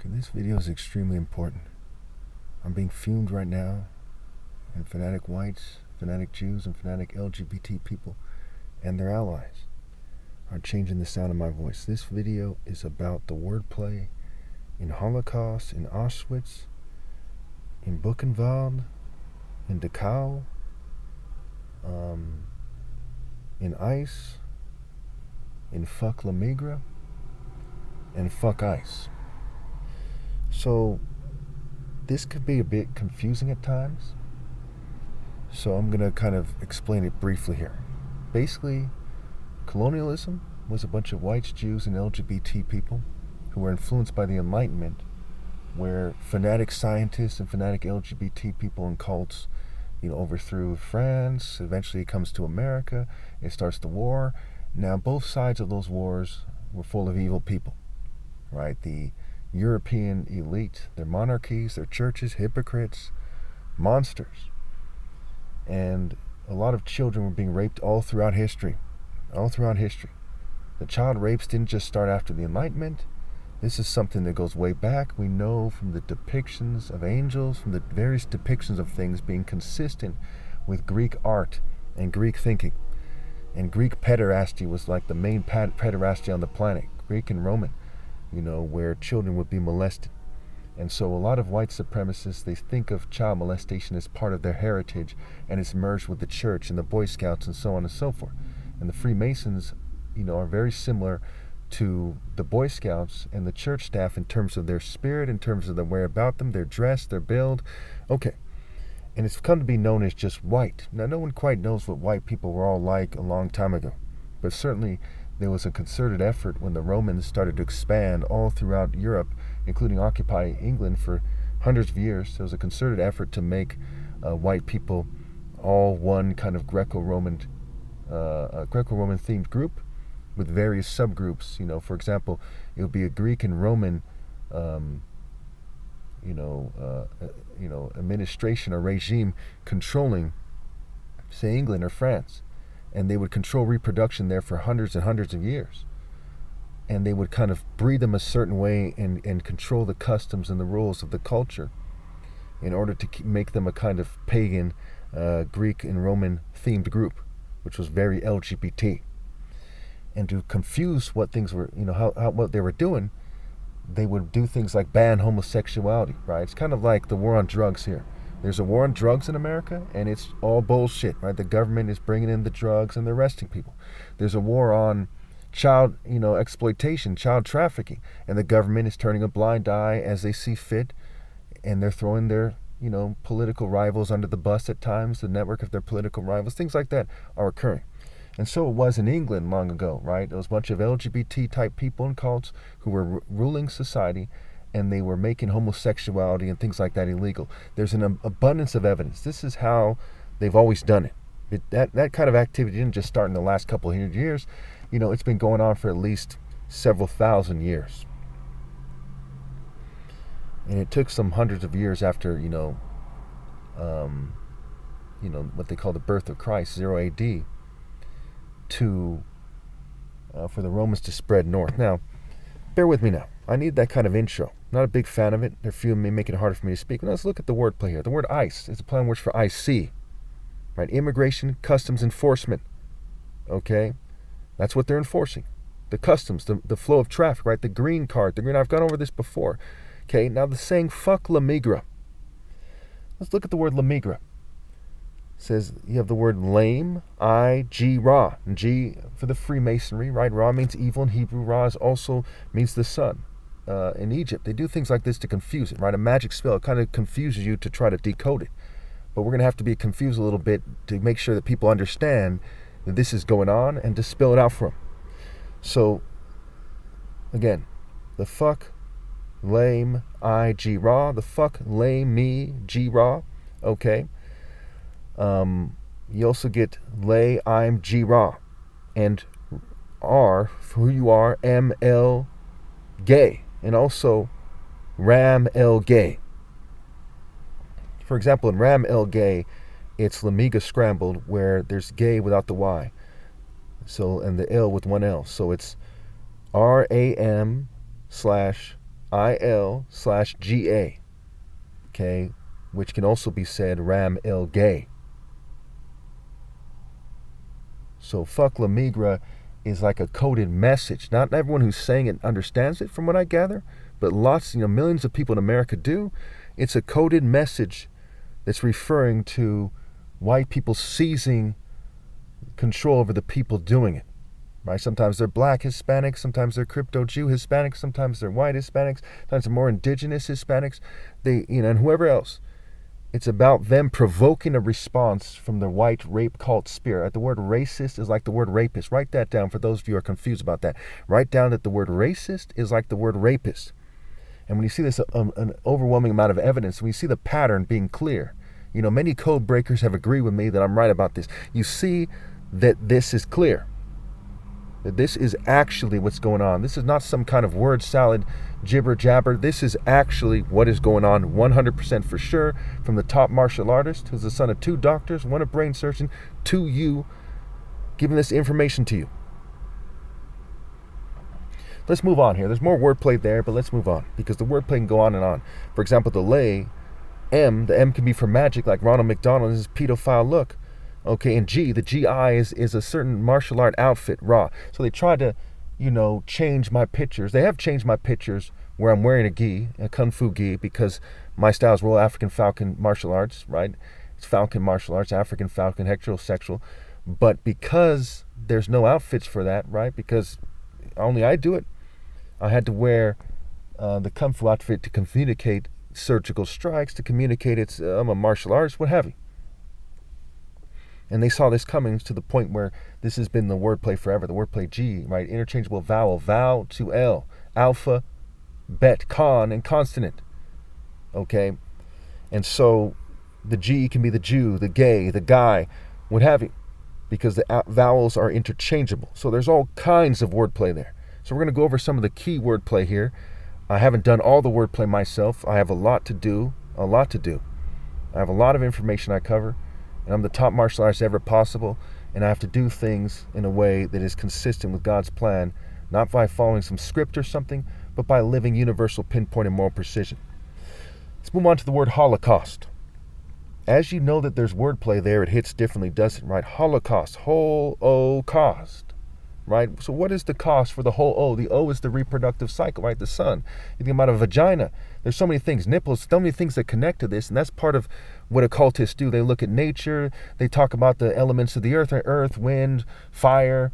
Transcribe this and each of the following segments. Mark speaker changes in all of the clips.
Speaker 1: Okay, this video is extremely important. I'm being fumed right now, and fanatic whites, fanatic Jews, and fanatic LGBT people and their allies are changing the sound of my voice. This video is about the wordplay in Holocaust, in Auschwitz, in Buchenwald, in Dachau, in ICE, in fuck la migra, and fuck ICE. So this could be a bit confusing at times, so I'm going to kind of explain it briefly here. Basically, colonialism was a bunch of whites, Jews, and LGBT people who were influenced by the Enlightenment, where fanatic scientists and fanatic LGBT people and cults, overthrew France. Eventually it comes to America. It starts the war. Now both sides of those wars were full of evil people, right? The European elite, their monarchies, their churches, hypocrites, monsters. And a lot of children were being raped all throughout history. The child rapes didn't just start after the Enlightenment. This is something that goes way back. We know from the depictions of angels, from the various depictions of things being consistent with Greek art and Greek thinking. And Greek pederasty was like the main pederasty on the planet, Greek and Roman, where children would be molested. And so a lot of white supremacists, they think of child molestation as part of their heritage, and it's merged with the church and the Boy Scouts and so on and so forth. And the Freemasons, are very similar to the Boy Scouts and the church staff in terms of their spirit, in terms of the way about them, their dress, their build. Okay. And it's come to be known as just white. Now, no one quite knows what white people were all like a long time ago, but certainly there was a concerted effort when the Romans started to expand all throughout Europe, including occupy England for hundreds of years. There was a concerted effort to make white people all one kind of Greco-Roman themed group with various subgroups. For example, it would be a Greek and Roman administration or regime controlling, say, England or France. And they would control reproduction there for hundreds and hundreds of years. And they would kind of breed them a certain way and control the customs and the rules of the culture in order to make them a kind of pagan Greek and Roman themed group, which was very LGBT. And to confuse what things were, what they were doing, they would do things like ban homosexuality, right? It's kind of like the war on drugs here. There's a war on drugs in America, and it's all bullshit, right? The government is bringing in the drugs and they're arresting people. There's a war on child, exploitation, child trafficking, and the government is turning a blind eye as they see fit, and they're throwing their, political rivals under the bus at times, the network of their political rivals. Things like that are occurring. And so it was in England long ago, right? There was a bunch of LGBT-type people and cults who were ruling society, and they were making homosexuality and things like that illegal. There's an abundance of evidence. This is how they've always done it. That kind of activity didn't just start in the last couple of years. It's been going on for at least several thousand years. And it took some hundreds of years after, what they call the birth of Christ, 0 AD, for the Romans to spread north. Now, bear with me now. I need that kind of intro. Not a big fan of it. They're few me, making it harder for me to speak. But let's look at the wordplay here. The word ICE is a play on words for IC, right? Immigration, Customs Enforcement. Okay, that's what they're enforcing. The customs, the flow of traffic, right? The green card, I've gone over this before. Okay, now the saying "fuck la migra." Let's look at the word la migra. Says you have the word lame, I-G-Ra. G for the Freemasonry, right? Ra means evil in Hebrew. Ra also means the sun. In Egypt, they do things like this to confuse it, right? A magic spell, it kind of confuses you to try to decode it. But we're going to have to be confused a little bit to make sure that people understand that this is going on and to spell it out for them. So, again, the fuck, lame, I-G-Ra. The fuck, lame, me, G-Ra. Okay. You also get lay, I'm, G-Ra. And R, for who you are, M-L, gay. And also Ram El Gay. For example, in Ram El Gay, it's Lamiga scrambled, where there's gay without the Y. So, and the L with one L. So it's RAM/ Il/Ga, okay, which can also be said Ram Il Gay. So fuck La Migra is like a coded message. Not everyone who's saying it understands it, from what I gather, but lots, millions of people in America do. It's a coded message that's referring to white people seizing control over the people doing it. Right? Sometimes they're black Hispanics, sometimes they're crypto Jew Hispanics, sometimes they're white Hispanics, sometimes they're more indigenous Hispanics, and whoever else. It's about them provoking a response from the white rape cult spirit. The word racist is like the word rapist. Write that down for those of you who are confused about that. Write down that the word racist is like the word rapist. And when you see this, an overwhelming amount of evidence, when you see the pattern being clear, many code breakers have agreed with me that I'm right about this. You see that this is clear. That this is actually what's going on. This is not some kind of word salad jibber jabber. This is actually what is going on 100% for sure, from the top martial artist who's the son of 2 doctors, 1 a brain surgeon, to you, giving this information to you. Let's move on here. There's more wordplay there, but let's move on, because the wordplay can go on and on. For example, the M can be for magic, like Ronald McDonald and his pedophile look. Okay, and the GI is a certain martial art outfit, raw. So they tried to, change my pictures. They have changed my pictures where I'm wearing a kung fu gi, because my style is Royal African Falcon martial arts, right? It's Falcon martial arts, African Falcon, heterosexual. But because there's no outfits for that, right? Because only I do it, I had to wear the kung fu outfit to communicate surgical strikes, to communicate I'm a martial artist, what have you. And they saw this coming to the point where this has been the wordplay forever. The wordplay G, right? Interchangeable vowel to L, alpha, bet, con, and consonant. Okay? And so the G can be the Jew, the gay, the guy, what have you, because the vowels are interchangeable. So there's all kinds of wordplay there. So we're going to go over some of the key wordplay here. I haven't done all the wordplay myself. I have a lot to do. I have a lot of information I cover. And I'm the top martial artist ever possible, and I have to do things in a way that is consistent with God's plan, not by following some script or something, but by living universal pinpoint and moral precision. Let's move on to the word holocaust. As you know that there's wordplay there, it hits differently, doesn't it, right? Holocaust, whole-o-cost, right? So what is the cost for the whole O? The O is the reproductive cycle, right? The sun. You think about a vagina. There's so many things, nipples, so many things that connect to this, and that's part of what occultists do. They look at nature, they talk about the elements of the earth, wind, fire,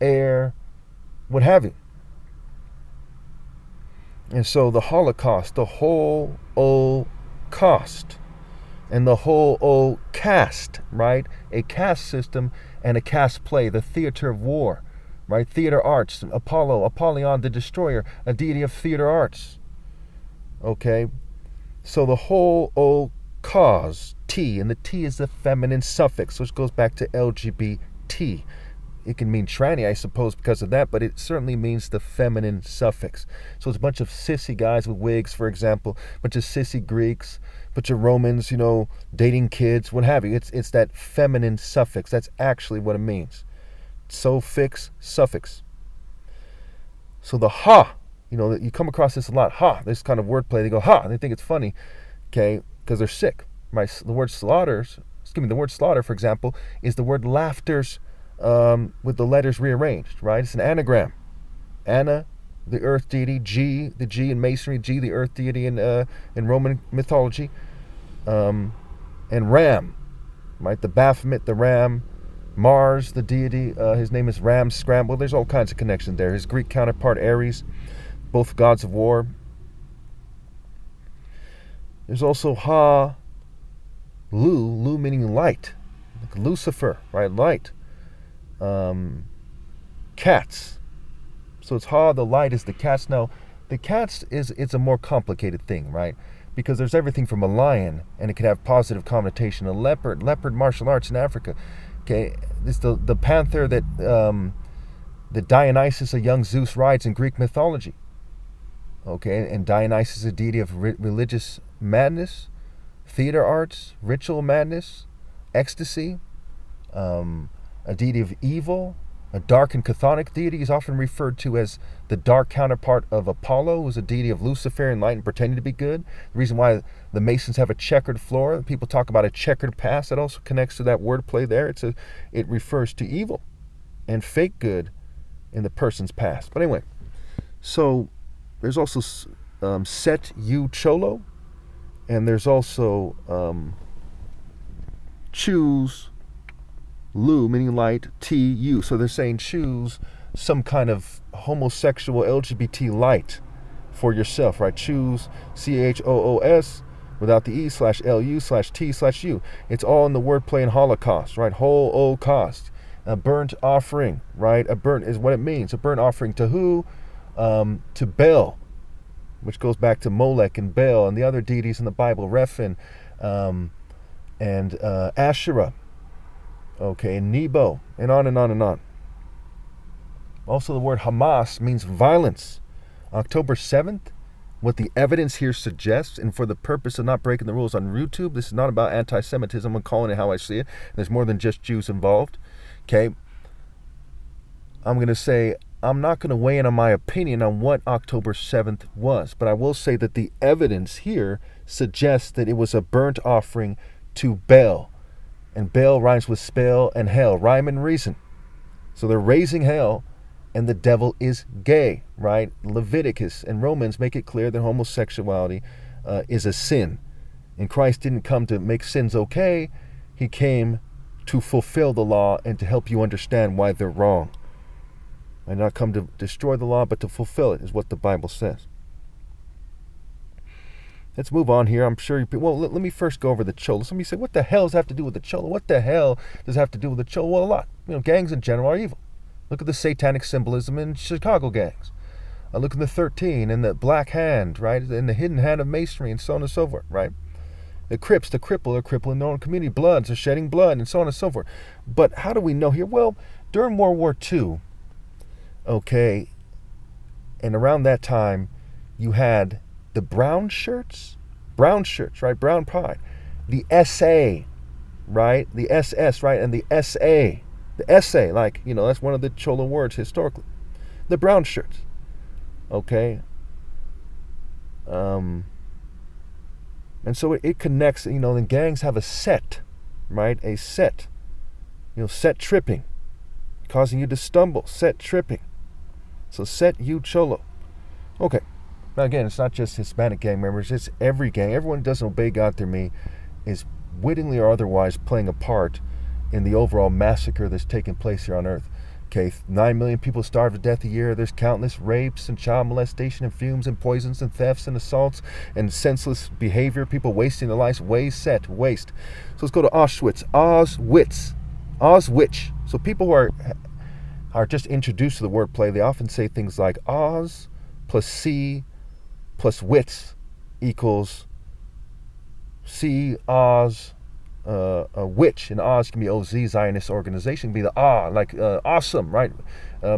Speaker 1: air, what have you. And so the Holocaust, the whole O cost, and the whole O caste, right? A caste system and a caste play, the theater of war, right? Theater arts, Apollyon the destroyer, a deity of theater arts. Okay, so the whole O cause, T, and the T is the feminine suffix, which goes back to LGBT. It can mean tranny, I suppose, because of that, but it certainly means the feminine suffix. So it's a bunch of sissy guys with wigs, for example, a bunch of sissy Greeks, a bunch of Romans, dating kids, what have you. It's that feminine suffix. That's actually what it means. Suffix, suffix. So the ha, you come across this a lot. Ha, this kind of wordplay. They go ha, and they think it's funny, okay, because they're sick. Right? The word slaughter, for example, is the word laughters with the letters rearranged. Right? It's an anagram. Anna, the earth deity. G, the G in Masonry. G, the earth deity in Roman mythology. And Ram, right? The Baphomet, the Ram. Mars, the deity. His name is Ram Scramble. There's all kinds of connections there. His Greek counterpart, Ares. Both gods of war. There's also Lu meaning light, like Lucifer, right? Light. Cats. So it's the light is the cats. Now, the cats it's a more complicated thing, right? Because there's everything from a lion, and it can have positive connotation. A leopard martial arts in Africa. Okay, it's the panther that Dionysus, a young Zeus, rides in Greek mythology. Okay, and Dionysus is a deity of religious madness, theater arts, ritual madness, ecstasy, a deity of evil, A dark and chthonic deity is often referred to as the dark counterpart of Apollo, who's a deity of Lucifer and light and pretending to be good. The reason why the Masons have a checkered floor, people talk about a checkered past, that also connects to that wordplay there. It refers to evil and fake good in the person's past. But anyway, so there's also Set U Cholo, and there's also choose Lu, meaning light, T-U. So they're saying choose some kind of homosexual LGBT light for yourself, right? Choose CHOOS without the E /LU/T/U. It's all in the wordplay in holocaust, right? Holocaust. A burnt offering, right? A burnt is what it means. A burnt offering to who? To Baal, which goes back to Molech and Baal and the other deities in the Bible, Rephan, and Asherah. Okay, and Nebo, and on and on and on. Also, the word Hamas means violence. October 7th, what the evidence here suggests, and for the purpose of not breaking the rules on YouTube, this is not about anti-Semitism. I'm calling it how I see it. There's more than just Jews involved. Okay, I'm going to say, I'm not going to weigh in on my opinion on what October 7th was, but I will say that the evidence here suggests that it was a burnt offering to Baal. And Baal rhymes with spell and hell, rhyme and reason. So they're raising hell, and the devil is gay, right? Leviticus and Romans make it clear that homosexuality is a sin. And Christ didn't come to make sins okay. He came to fulfill the law and to help you understand why they're wrong. I did not come to destroy the law, but to fulfill it, is what the Bible says. Let's move on here. I'm sure let me first go over the Cholo. Somebody say, what the hell does that have to do with the Cholo? What the hell does it have to do with the Cholo? Well, a lot. Gangs in general are evil. Look at the satanic symbolism in Chicago gangs. Look at the 13 and the black hand, right? And the hidden hand of masonry and so on and so forth, right? The Crips, the cripple, are crippling their own community. Bloods are shedding blood and so on and so forth. But how do we know here? Well, during World War II, okay, and around that time, you had the brown shirts, right? Brown pride. The SA, right? The SS, right? And the SA. The SA, like, that's one of the Cholo words historically. The brown shirts, okay? And so it connects, the gangs have a set, right? A set. Set tripping, causing you to stumble. Set tripping. So Set U Cholo. Okay. Now again, it's not just Hispanic gang members, it's every gang. Everyone who doesn't obey God through me is wittingly or otherwise playing a part in the overall massacre that's taking place here on earth. Okay, 9 million people starve to death a year. There's countless rapes and child molestation and fumes and poisons and thefts and assaults and senseless behavior. People wasting their lives. Waste. So let's go to Auschwitz. Auschwitz. So people who are just introduced to the wordplay, they often say things like Oz plus C plus wits equals C, Oz, which, and Oz can be OZ, Zionist organization, can be the like awesome, right?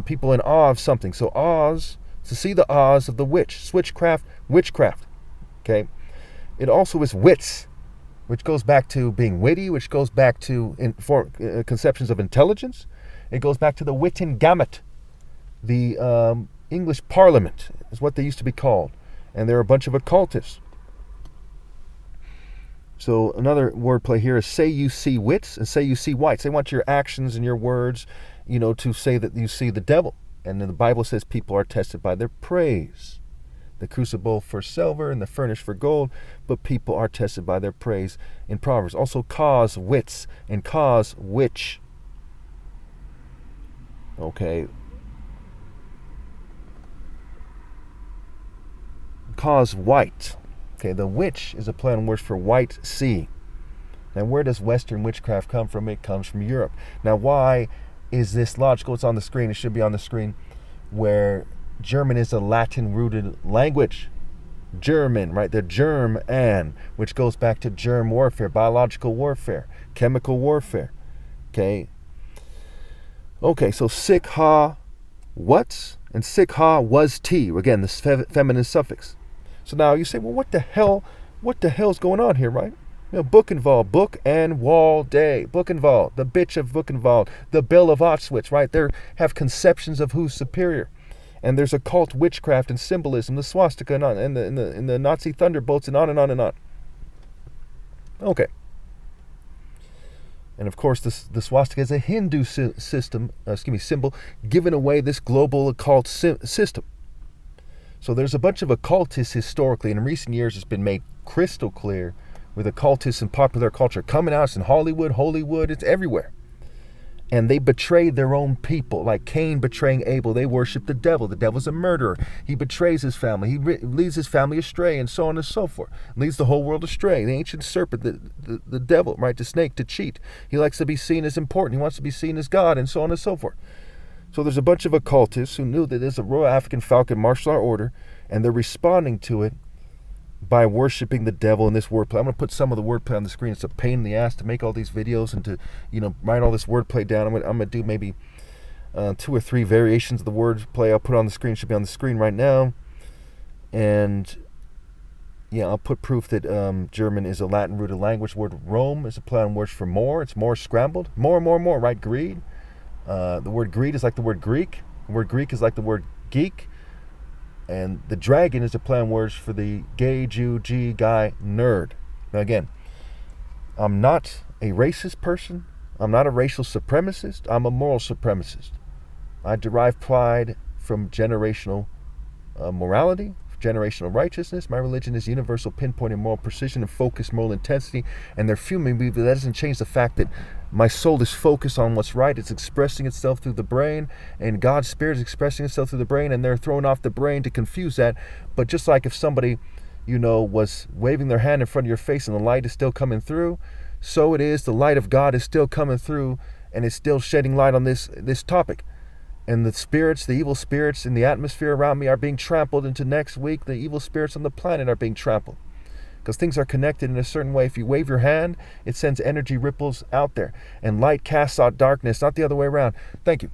Speaker 1: People in awe of something. So Oz, to see the Oz of the witch, witchcraft, okay? It also is wits, which goes back to being witty, which goes back to conceptions of intelligence. It goes back to the Wittengamot, the English Parliament is what they used to be called. And they're a bunch of occultists. So another wordplay here is say you see wits and say you see whites. They want your actions and your words, to say that you see the devil. And then the Bible says people are tested by their praise. The crucible for silver and the furnace for gold, but people are tested by their praise in Proverbs. Also cause wits and cause witch. Okay. Cause white. Okay, the witch is a play on words for white sea. Now, where does Western witchcraft come from? It comes from Europe. Now, why is this logical? It's on the screen. It should be on the screen. Where German is a Latin-rooted language. German, right? The germ and, which goes back to germ warfare, biological warfare, chemical warfare. Okay. Okay, so sick ha, what? And sick ha was T. Again, this feminine suffix. So now you say, well, what the hell is going on here, right? Buchenwald, Book and Wall Day, Buchenwald, the bitch of Buchenwald, the Bill of Auschwitz, right? They have conceptions of who's superior. And there's occult witchcraft and symbolism, the swastika and the Nazi thunderbolts and on and on and on. Okay. And of course, the swastika is a Hindu symbol, giving away this global occult system. So there's a bunch of occultists historically, and in recent years it's been made crystal clear with occultists in popular culture coming out. It's in Hollywood, it's everywhere. And they betrayed their own people, like Cain betraying Abel. They worship the devil. The devil's a murderer. He betrays his family. He leads his family astray, and so on and so forth. Leads the whole world astray. The ancient serpent, the devil, right, the snake, to cheat. He likes to be seen as important. He wants to be seen as God, and so on and so forth. So there's a bunch of occultists who knew that there's a Royal African Falcon martial art order, and they're responding to it by worshiping the devil in this wordplay. I'm going to put some of the wordplay on the screen. It's a pain in the ass to make all these videos and to, write all this wordplay down. I'm going to do maybe 2 or 3 variations of the wordplay. I'll put it on the screen. It should be on the screen right now. And yeah, I'll put proof that German is a Latin-rooted language. The word Rome is a play on words for more. It's more scrambled. More, right? Greed. The word greed is like the word Greek. The word Greek is like the word geek. And the dragon is a play on words for the gay, Jew, G, guy, nerd. Now again, I'm not a racist person. I'm not a racial supremacist. I'm a moral supremacist. I derive pride from generational morality, generational righteousness. My religion is universal, pinpointing moral precision and focused moral intensity. And they're fuming me, but that doesn't change the fact that my soul is focused on what's right. It's expressing itself through the brain, and God's Spirit is expressing itself through the brain, and they're throwing off the brain to confuse that. But just like if somebody, was waving their hand in front of your face and the light is still coming through, so it is, the light of God is still coming through, and it's still shedding light on this topic. And the evil spirits in the atmosphere around me are being trampled into next week. The evil spirits on the planet are being trampled. Because things are connected in a certain way. If you wave your hand, it sends energy ripples out there. And light casts out darkness, not the other way around. Thank you.